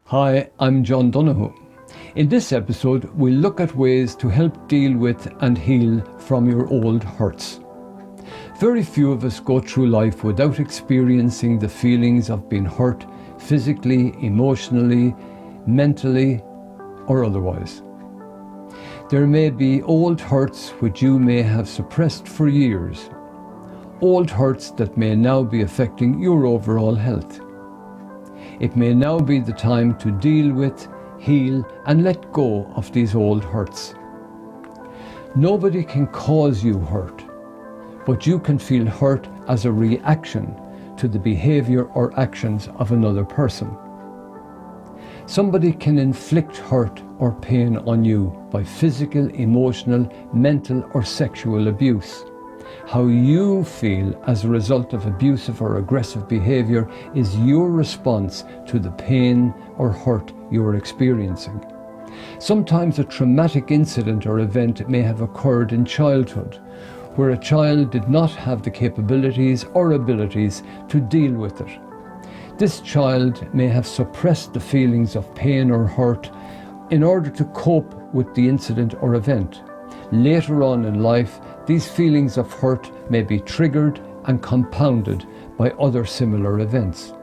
Hi, I'm John Donoghue. In this episode, we'll look at ways to help deal with and heal from your old hurts. Very few of us go through life without experiencing the feelings of being hurt physically, emotionally, mentally, or otherwise. There may be old hurts which you may have suppressed for years. Old hurts that may now be affecting your overall health. It may now be the time to deal with, heal, and let go of these old hurts. Nobody can cause you hurt, but you can feel hurt as a reaction to the behavior or actions of another person. Somebody can inflict hurt or pain on you by physical, emotional, mental, or sexual abuse. How you feel as a result of abusive or aggressive behavior is your response to the pain or hurt you are experiencing. Sometimes a traumatic incident or event may have occurred in childhood, where a child did not have the capabilities or abilities to deal with it. This child may have suppressed the feelings of pain or hurt in order to cope with the incident or event. Later on in life, these feelings of hurt may be triggered and compounded by other similar events.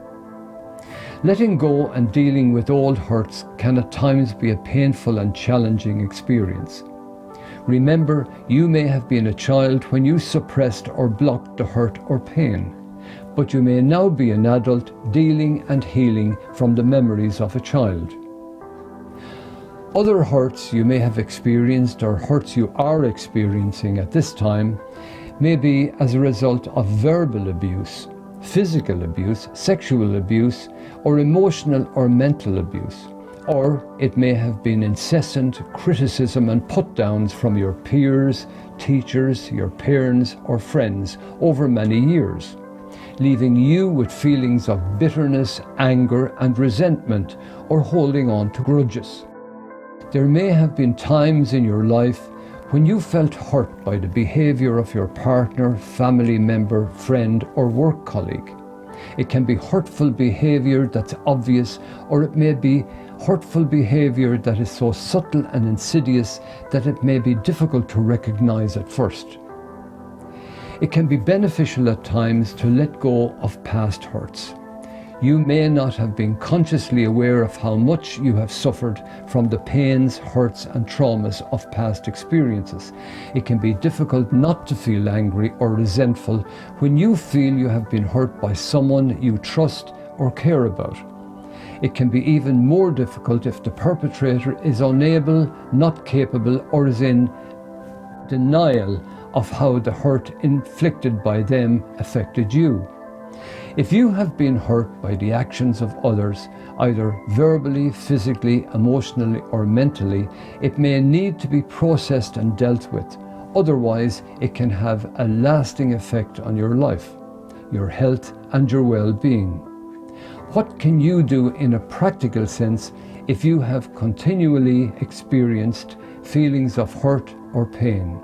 Letting go and dealing with old hurts can at times be a painful and challenging experience. Remember, you may have been a child when you suppressed or blocked the hurt or pain, but you may now be an adult dealing and healing from the memories of a child. Other hurts you may have experienced or hurts you are experiencing at this time may be as a result of verbal abuse, physical abuse, sexual abuse, or emotional or mental abuse. Or it may have been incessant criticism and put-downs from your peers, teachers, your parents, or friends over many years, leaving you with feelings of bitterness, anger, and resentment, or holding on to grudges. There may have been times in your life when you felt hurt by the behavior of your partner, family member, friend, or work colleague. It can be hurtful behavior that's obvious, or it may be hurtful behavior that is so subtle and insidious that it may be difficult to recognize at first. It can be beneficial at times to let go of past hurts. You may not have been consciously aware of how much you have suffered from the pains, hurts, and traumas of past experiences. It can be difficult not to feel angry or resentful when you feel you have been hurt by someone you trust or care about. It can be even more difficult if the perpetrator is unable, not capable, or is in denial of how the hurt inflicted by them affected you. If you have been hurt by the actions of others, either verbally, physically, emotionally, or mentally, it may need to be processed and dealt with. Otherwise, it can have a lasting effect on your life, your health, and your well-being. What can you do in a practical sense if you have continually experienced feelings of hurt or pain,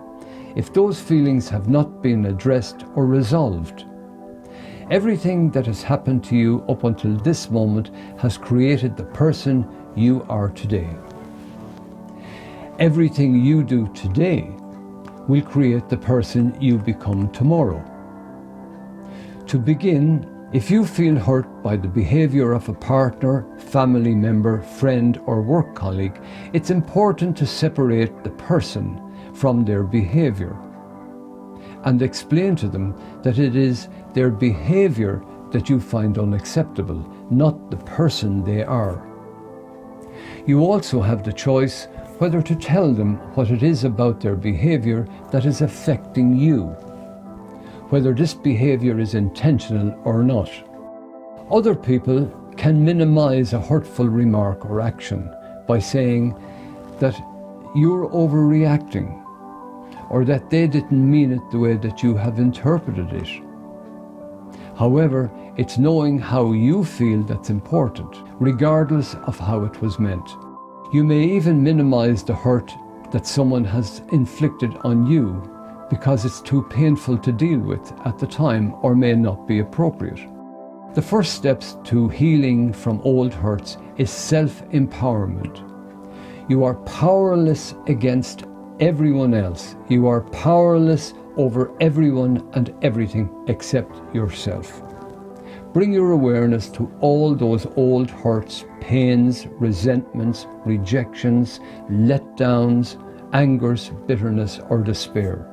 if those feelings have not been addressed or resolved? Everything that has happened to you up until this moment has created the person you are today. Everything you do today will create the person you become tomorrow. To begin, if you feel hurt by the behavior of a partner, family member, friend, or work colleague, it's important to separate the person from their behavior and explain to them that it is their behavior that you find unacceptable, not the person they are. You also have the choice whether to tell them what it is about their behavior that is affecting you, whether this behavior is intentional or not. Other people can minimize a hurtful remark or action by saying that you're overreacting, or that they didn't mean it the way that you have interpreted it. However, it's knowing how you feel that's important, regardless of how it was meant. You may even minimize the hurt that someone has inflicted on you because it's too painful to deal with at the time or may not be appropriate. The first steps to healing from old hurts is self-empowerment. You are powerless against everyone else. You are powerless over everyone and everything except yourself. Bring your awareness to all those old hurts, pains, resentments, rejections, letdowns, angers, bitterness, or despair.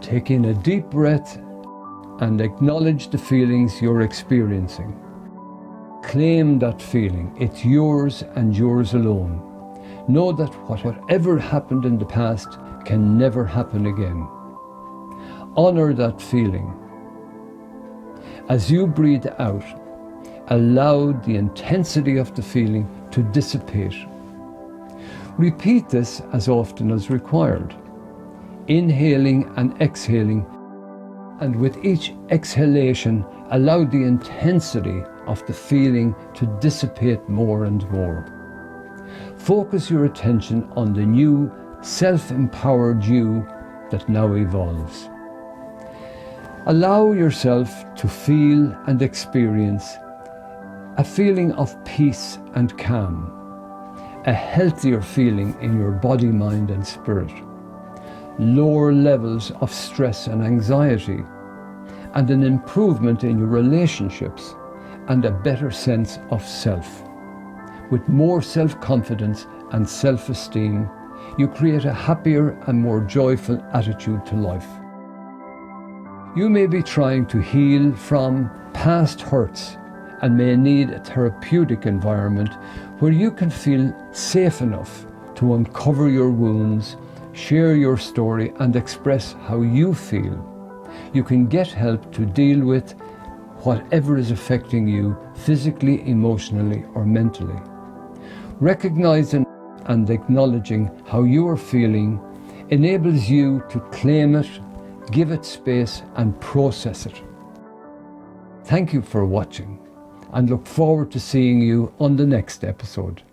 Take in a deep breath and acknowledge the feelings you're experiencing. Claim that feeling. It's yours and yours alone. Know that whatever happened in the past can never happen again. Honor that feeling. As you breathe out, allow the intensity of the feeling to dissipate. Repeat this as often as required, inhaling and exhaling, and with each exhalation, allow the intensity of the feeling to dissipate more and more. Focus your attention on the new, self-empowered you that now evolves. Allow yourself to feel and experience a feeling of peace and calm, a healthier feeling in your body, mind, and spirit, lower levels of stress and anxiety, and an improvement in your relationships, and a better sense of self. With more self-confidence and self-esteem, you create a happier and more joyful attitude to life. You may be trying to heal from past hurts and may need a therapeutic environment where you can feel safe enough to uncover your wounds, share your story, and express how you feel. You can get help to deal with whatever is affecting you physically, emotionally, or mentally. Recognizing and acknowledging how you are feeling enables you to claim it, give it space, and process it. Thank you for watching, and look forward to seeing you on the next episode.